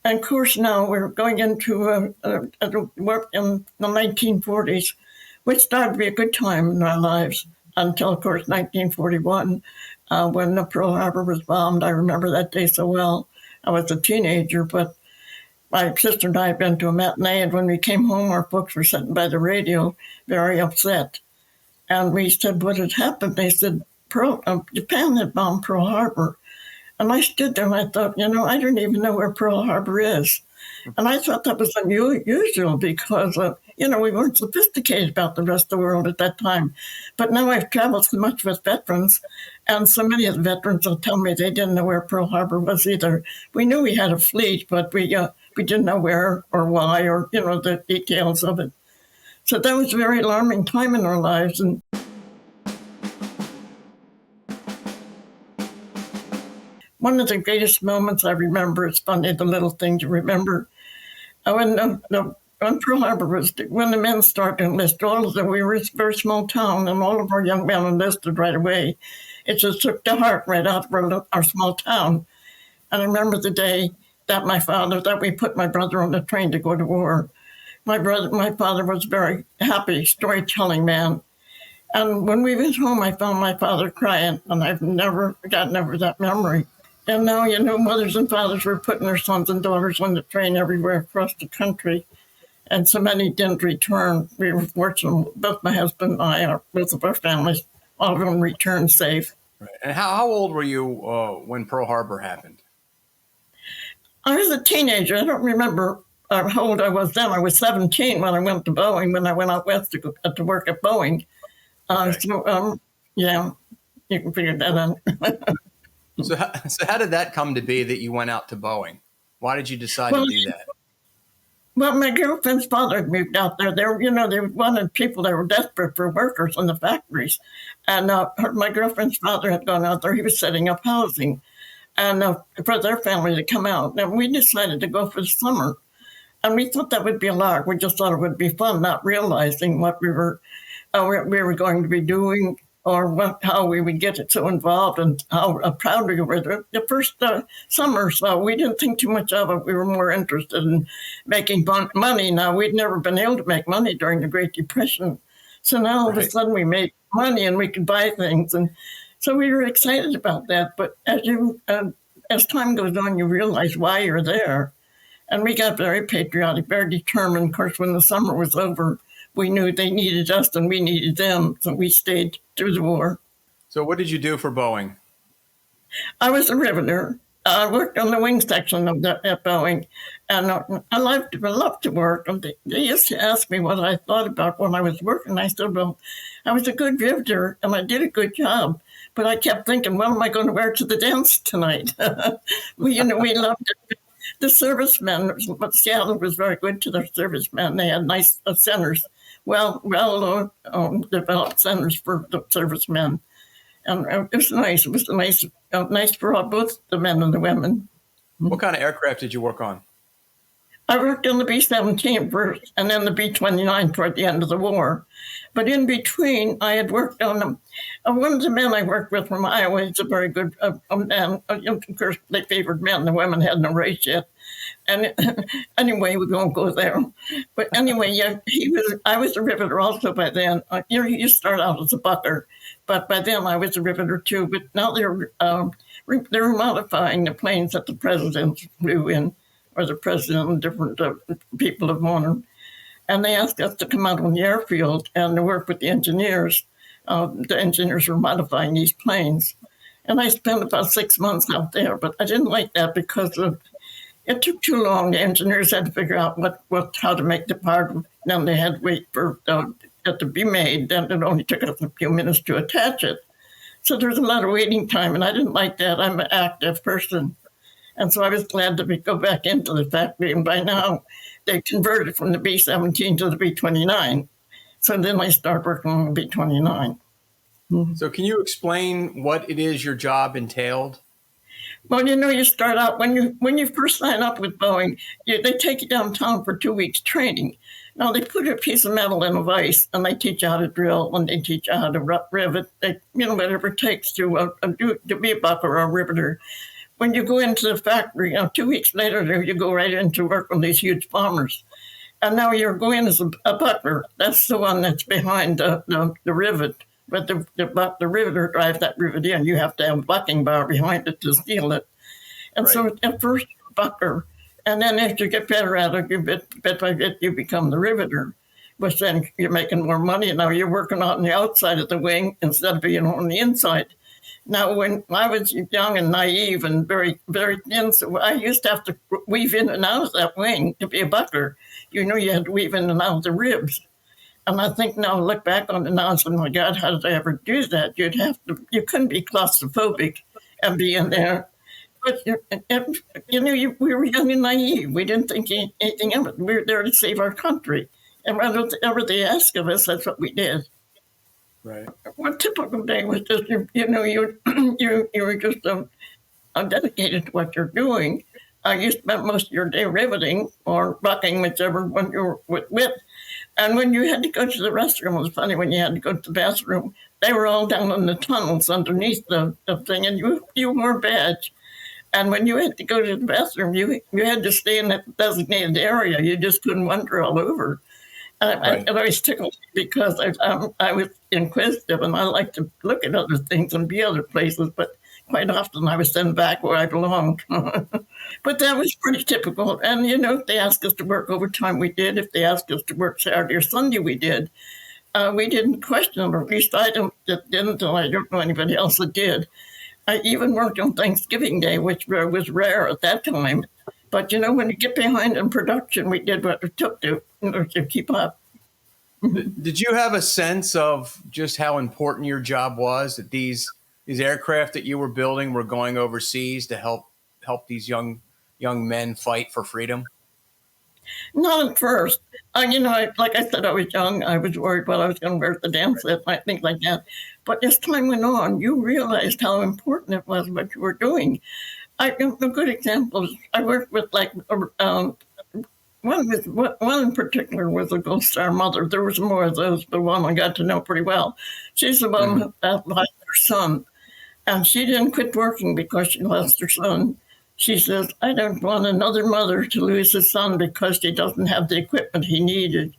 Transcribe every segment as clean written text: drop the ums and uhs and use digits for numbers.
And of course, now we're going into work in the 1940s, which started to be a good time in our lives until, of course, 1941, when the Pearl Harbor was bombed. I remember that day so well. I was a teenager, but my sister and I had been to a matinee, and when we came home, our folks were sitting by the radio, very upset. And we said, what had happened? They said, Japan had bombed Pearl Harbor. And I stood there and I thought, I don't even know where Pearl Harbor is. And I thought that was unusual because, we weren't sophisticated about the rest of the world at that time. But now I've traveled so much with veterans, and so many of the veterans will tell me they didn't know where Pearl Harbor was either. We knew we had a fleet, but we didn't know where or why or, the details of it. So that was a very alarming time in our lives. And one of the greatest moments I remember, it's funny, the little thing to remember, when Pearl Harbor was, when the men started to enlist, all of them, we were a very small town, and all of our young men enlisted right away. It just took the heart right out of our small town. And I remember the day that we put my brother on the train to go to war. My father was a very happy, storytelling man. And when we went home, I found my father crying, and I've never gotten over that memory. And now, mothers and fathers were putting their sons and daughters on the train everywhere across the country. And so many didn't return. We were fortunate, both my husband and I, both of our families, all of them returned safe. Right. And how old were you when Pearl Harbor happened? I was a teenager. I don't remember how old I was then. I was 17 when I went to Boeing, when I went out west to work at Boeing. Yeah, you can figure that out. So how did that come to be that you went out to Boeing? Why did you decide to do that? Well, my girlfriend's father had moved out there. They wanted people that were desperate for workers in the factories. And my girlfriend's father had gone out there. He was setting up housing and for their family to come out. And we decided to go for the summer. And we thought that would be a lark. We just thought it would be fun, not realizing what we were going to be doing, or how we would get it so involved, and how proud we were. The first summer, so we didn't think too much of it. We were more interested in making money. Now, we'd never been able to make money during the Great Depression. So now all of a sudden we made money and we could buy things. And so we were excited about that. But as time goes on, you realize why you're there. And we got very patriotic, very determined. Of course, when the summer was over, we knew they needed us and we needed them, so we stayed through the war. So what did you do for Boeing? I was a riveter. I worked on the wing section at Boeing, and I loved to work. And they used to ask me what I thought about when I was working. I said, well, I was a good riveter, and I did a good job. But I kept thinking, what am I going to wear to the dance tonight? we loved it. The servicemen, but Seattle was very good to their servicemen. They had nice centers, well-developed centers for the servicemen. And it was nice. It was nice for both the men and the women. What kind of aircraft did you work on? I worked on the B-17 first, and then the B-29 toward the end of the war. But in between, I had worked on one of the men I worked with from Iowa. He's a very good man. Of course, they favored men. The women hadn't a race yet. And anyway, we won't go there. But anyway, yeah, I was a riveter also by then. You start out as a bucker, but by then I was a riveter too. But now they're modifying the planes that the president flew in, or the president and different people have worn them. And they asked us to come out on the airfield and to work with the engineers. The engineers were modifying these planes. And I spent about 6 months out there, but I didn't like that because it took too long. The engineers had to figure out how to make the part. Then they had to wait for it to be made. Then it only took us a few minutes to attach it. So there was a lot of waiting time, and I didn't like that. I'm an active person. And so I was glad to go back into the factory. And by now, they converted from the B-17 to the B-29. So then I started working on the B-29. Mm-hmm. So can you explain what it is your job entailed? Well, you start out, when you first sign up with Boeing, they take you downtown for 2 weeks training. Now, they put a piece of metal in a vise, and they teach you how to drill, and they teach you how to rivet, whatever it takes to be a bucker or a riveter. when you go into the factory, 2 weeks later, you go right into work on these huge bombers. And now you're going as a butler. That's the one that's behind the rivet. But the riveter drives that rivet in. You have to have a bucking bar behind it to steal it. And Right. so at first, you're a butler. And then as you get better at it, bit by bit, you become the riveter. But then you're making more money. Now you're working on the outside of the wing instead of being on the inside. Now, when I was young and naive and very, very thin, so I used to have to weave in and out of that wing to be a butler. You had to weave in and out of the ribs. And I think now, look back on it now and say, oh my God, how did I ever do that? You couldn't be claustrophobic and be in there. But, we were young and naive. We didn't think anything of it. We were there to save our country. And whatever they asked of us, that's what we did. Right. One typical day was just you were just dedicated to what you're doing. You spent most of your day riveting or bucking, whichever one you were with. And when you had to go to the restroom, it was funny when you had to go to the bathroom. They were all down in the tunnels underneath the thing, and you wore a badge. And when you had to go to the bathroom, you had to stay in that designated area. You just couldn't wander all over. Right. It always tickled me because I was inquisitive and I like to look at other things and be other places, but quite often I was sent back where I belonged. But that was pretty typical. And, if they asked us to work overtime, we did. If they asked us to work Saturday or Sunday, we did. We didn't question them, or at least I didn't, and I don't know anybody else that did. I even worked on Thanksgiving Day, which was rare at that time. But, when you get behind in production, we did what it took to keep up. Did you have a sense of just how important your job was, that these aircraft that you were building were going overseas to help these young men fight for freedom? Not at first. Like I said, I was young. I was worried what I was going to wear at the dance set, things like that. But as time went on, you realized how important it was what you were doing. A good example is I worked with one in particular was a Gold Star mother. There was more of those, but one I got to know pretty well. She's the one that lost her son, and she didn't quit working because she lost her son. She says, I don't want another mother to lose his son because he doesn't have the equipment he needed.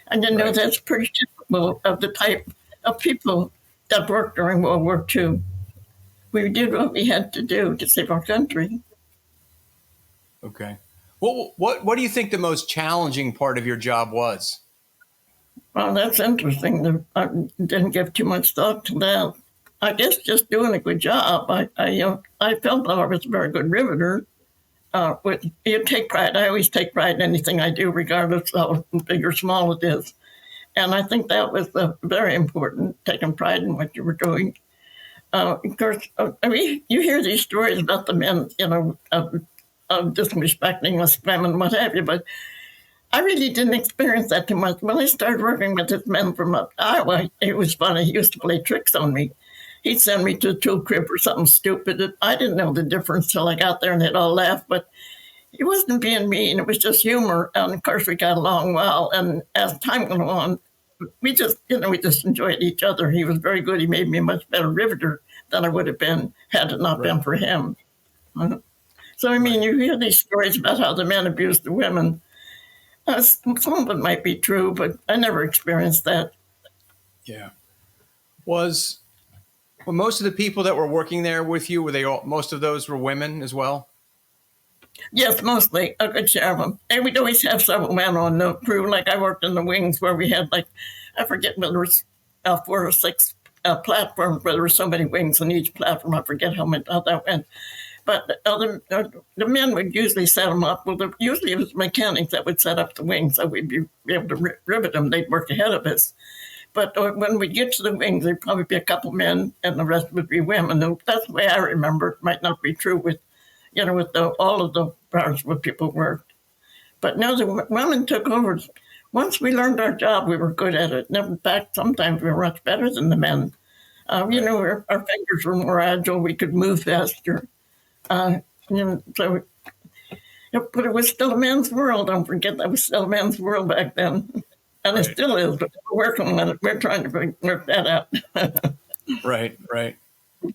And Right. that's pretty typical of the type of people that worked during World War II. We did what we had to do to save our country. Okay. What do you think the most challenging part of your job was? Well, that's interesting. I didn't give too much thought to that. I guess just doing a good job. I felt that I was a very good riveter. You take pride. I always take pride in anything I do, regardless of how big or small it is. And I think that was very important, taking pride in what you were doing. Of course, you hear these stories about the men, disrespecting us, women, what have you, but I really didn't experience that too much. When I started working with this man from Iowa, it was funny. He used to play tricks on me. He'd send me to a tool crib or something stupid. I didn't know the difference till I got there and they'd all laugh, but he wasn't being mean. It was just humor. And of course, we got along well. And as time went on, we just enjoyed each other. He was very good. He made me a much better riveter than I would have been had it not been for him. So, you hear these stories about how the men abused the women. Some of it might be true, but I never experienced that. Yeah. Well, most of the people that were working there with you, most of those were women as well? Yes, mostly a good share of them. And we'd always have several men on the crew. Like I worked in the wings where we had I forget whether it was 4 or 6 platforms where there were so many wings on each platform. I forget how that went. But the men would usually set them up. Well, usually it was mechanics that would set up the wings, so we'd be able to rivet them. They'd work ahead of us. But when we get to the wings, there'd probably be a couple men, and the rest would be women. And that's the way I remember it. Might not be true with all of the parts where people worked. But now the women took over. Once we learned our job, we were good at it. In fact, sometimes we were much better than the men. Our fingers were more agile. We could move faster. But it was still a man's world. Don't forget that was still a man's world back then. And it still is, but we're working on it. We're trying to work that out. Right.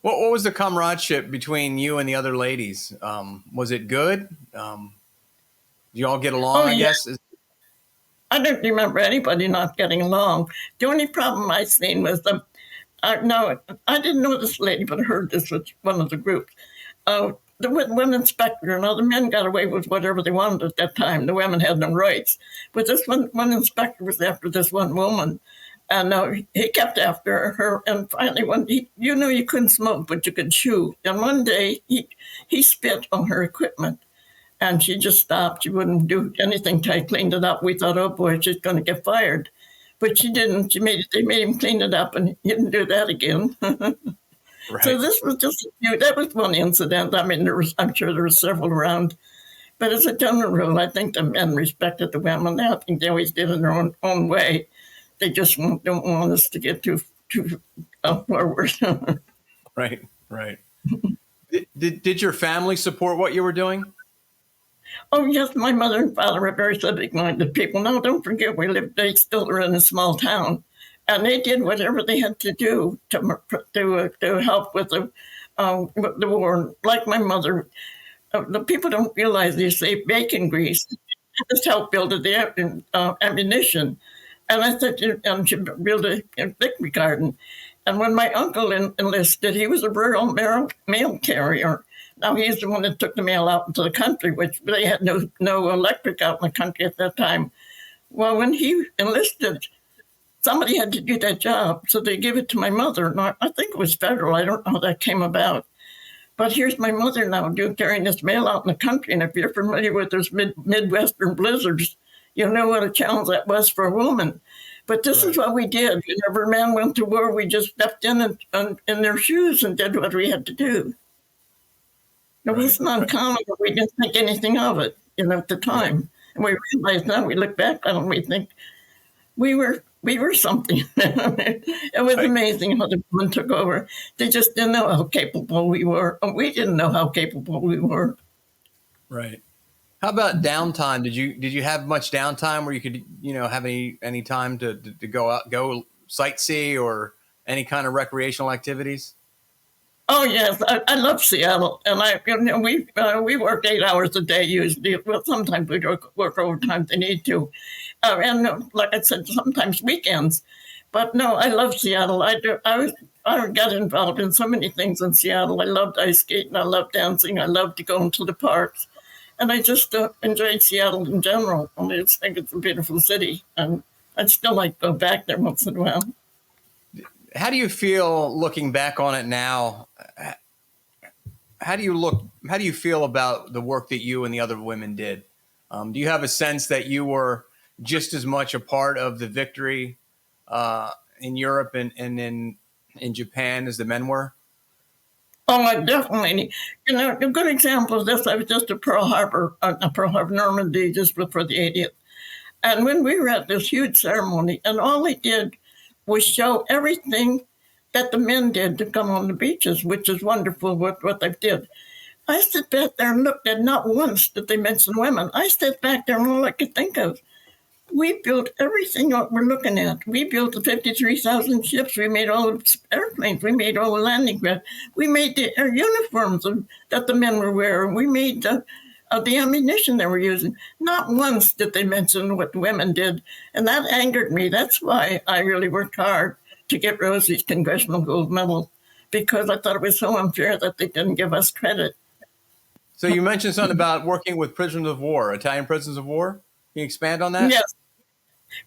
What was the comradeship between you and the other ladies? Was it good? Do you all get along, Oh, I yeah. guess? I don't remember anybody not getting along. The only problem I seen was no, I didn't know this lady, but I heard this with one of the groups. The women inspector and other men got away with whatever they wanted at that time. The women had no rights. But this one inspector was after this one woman. And he kept after her. And finally, you couldn't smoke, but you could chew. And one day, he spit on her equipment. And she just stopped. She wouldn't do anything till I cleaned it up. We thought, oh boy, she's going to get fired. But she didn't. They made him clean it up, and he didn't do that again. So Right. this was just that was one incident. I mean, I'm sure there were several around, but as a general rule, I think the men respected the women. I think they always did in their own way. They just don't want us to get too forward. Right. Right. Did your family support what you were doing? Oh yes, my mother and father are very civic-minded people. Now, don't forget, they still are in a small town, and they did whatever they had to do to help with the war. Like my mother, the people don't realize they say bacon grease. Just helped build the ammunition. And I said, and she built a victory garden. And when my uncle enlisted, he was a rural mail carrier. Now he's the one that took the mail out into the country, which they had no electric out in the country at that time. Well, when he enlisted, somebody had to do that job, so they gave it to my mother. And I think it was federal. I don't know how that came about. But here's my mother now carrying this mail out in the country. And if you're familiar with those Midwestern blizzards, you know what a challenge that was for a woman. But this is Right. what we did. Whenever a man went to war, we just stepped in their shoes and did what we had to do. It Right. wasn't uncommon, but we didn't think anything of it, at the Right. time. And we realize now, we look back on it and we think we were something. It was Right. amazing how the women took over. They just didn't know how capable we were. And we didn't know how capable we were. Right. How about downtime? Did you have much downtime where you could have any time to go out, go sightsee, or any kind of recreational activities? Oh yes, I love Seattle, and we work 8 hours a day usually. Well, sometimes we work overtime if they need to, and like I said, sometimes weekends. But no, I love Seattle. I do. I got involved in so many things in Seattle. I loved ice skating. I loved dancing. I loved to go into the parks, and I just enjoyed Seattle in general. I just think it's a beautiful city, and I'd still like to go back there once in a while. How do you feel looking back on it now? How do you feel about the work that you and the other women did? Do you have a sense that you were just as much a part of the victory in Europe and in Japan as the men were? Oh, I definitely. A good example of this, I was just at Pearl Harbor, Normandy, just before the 80th. And when we were at this huge ceremony, and all they did was show everything that the men did to come on the beaches, which is wonderful what they did. I stood back there and looked, and not once did they mention women. I stood back there and all I could think of, we built everything what we're looking at. We built the 53,000 ships. We made all the airplanes. We made all the landing craft. We made the uniforms that the men were wearing. We made the ammunition they were using. Not once did they mention what the women did. And that angered me. That's why I really worked hard to get Rosie's Congressional Gold Medal, because I thought it was so unfair that they didn't give us credit. So you mentioned something about working with prisoners of war, Italian prisoners of war. Can you expand on that? Yes.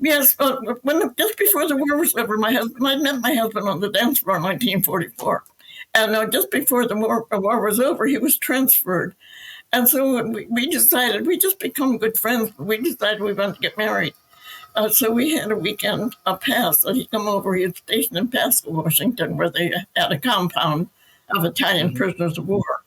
Yes, just before the war was over, I met my husband on the dance floor in 1944. And just before the war was over, he was transferred. And so we decided, we just become good friends. We decided we wanted to get married. So we had a weekend, a pass. So he come over, he was stationed in Pasco, Washington, where they had a compound of Italian prisoners of war.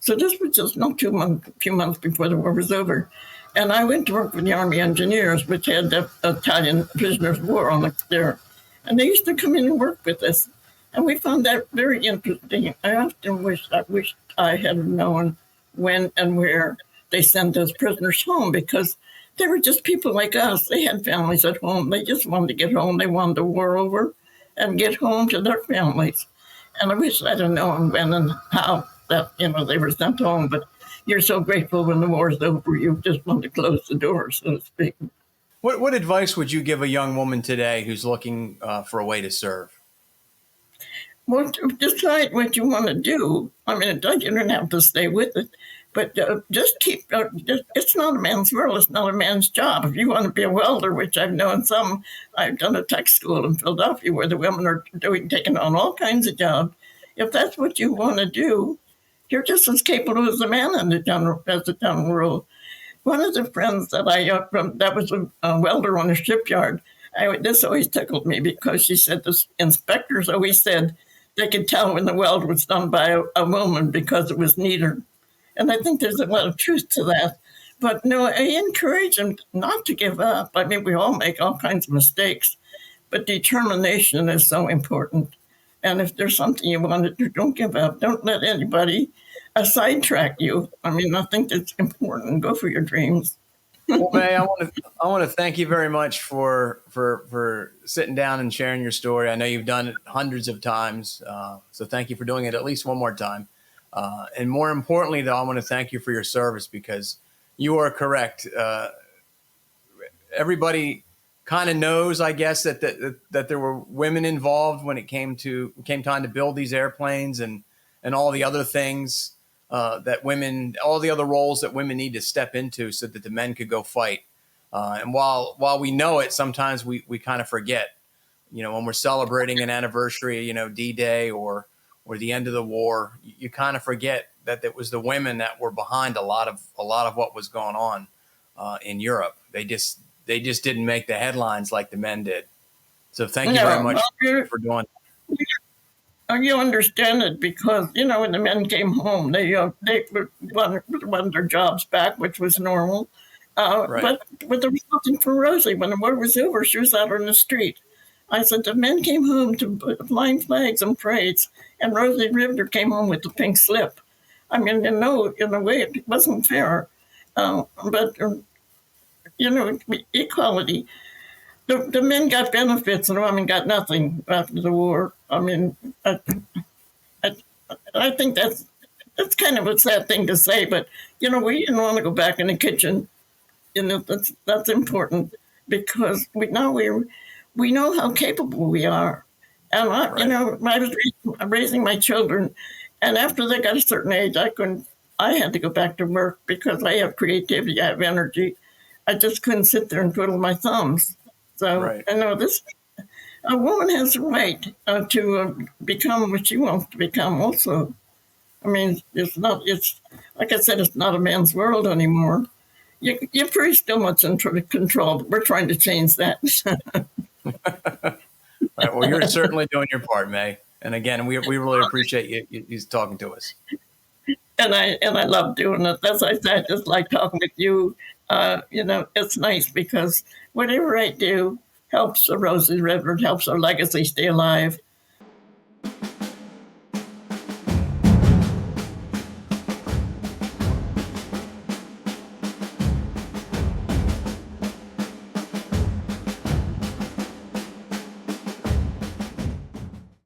So this was just not few months before the war was over. And I went to work with the Army Engineers, which had the Italian prisoners of war on there. And they used to come in and work with us. And we found that very interesting. I often wished I had known when and where they sent those prisoners home, because they were just people like us. They had families at home. They just wanted to get home. They wanted the war over and get home to their families. And I wish I'd have known when and how that, they were sent home. But you're so grateful when the war's over, you just want to close the door, so to speak. What advice would you give a young woman today who's looking for a way to serve? Well, decide what you want to do. I mean, you don't have to stay with it, but just keep. It's not a man's world. It's not a man's job. If you want to be a welder, which I've known some, I've done a tech school in Philadelphia where the women are taking on all kinds of jobs. If that's what you want to do, you're just as capable as a man in the general rule. One of the friends that that was a welder on a shipyard. This always tickled me because she said the inspectors always said they could tell when the weld was done by a woman because it was neater. And I think there's a lot of truth to that. But no, I encourage them not to give up. I mean, we all make all kinds of mistakes, but determination is so important. And if there's something you want to do, don't give up. Don't let anybody sidetrack you. I mean, I think that's important. Go for your dreams. Well, May, I want to thank you very much for sitting down and sharing your story. I know you've done it hundreds of times, so thank you for doing it at least one more time. And more importantly, though, I want to thank you for your service because you are correct. Everybody kind of knows, I guess, that there were women involved when it came time to build these airplanes and all the other things. That women, all the other roles that women need to step into so that the men could go fight. And while we know it, sometimes we kind of forget, when we're celebrating an anniversary, D-Day or the end of the war, you kind of forget that it was the women that were behind a lot of what was going on in Europe. They just didn't make the headlines like the men did. So thank you very much for doing that. You understand it because, when the men came home, they wanted their jobs back, which was normal. Right. But there was nothing for Rosie. When the war was over, she was out on the street. I said, the men came home to flying flags and parades, and Rosie the Riveter came home with the pink slip. I mean, in a way, it wasn't fair. But equality. The men got benefits and the women got nothing after the war. I mean, I think that's kind of a sad thing to say, but we didn't want to go back in the kitchen. That's important because we know how capable we are. And I was raising my children, and after they got a certain age, I had to go back to work because I have creativity, I have energy. I just couldn't sit there and twiddle my thumbs. So right. I know a woman has the right to become what she wants to become also. I mean, it's like I said, it's not a man's world anymore. You're pretty still much in control. We're trying to change that. Right. Well, you're certainly doing your part, May. And again, we really appreciate you talking to us. And I love doing it. As I said, I just like talking with you. It's nice because whatever I do helps the Rosie River, helps our legacy stay alive.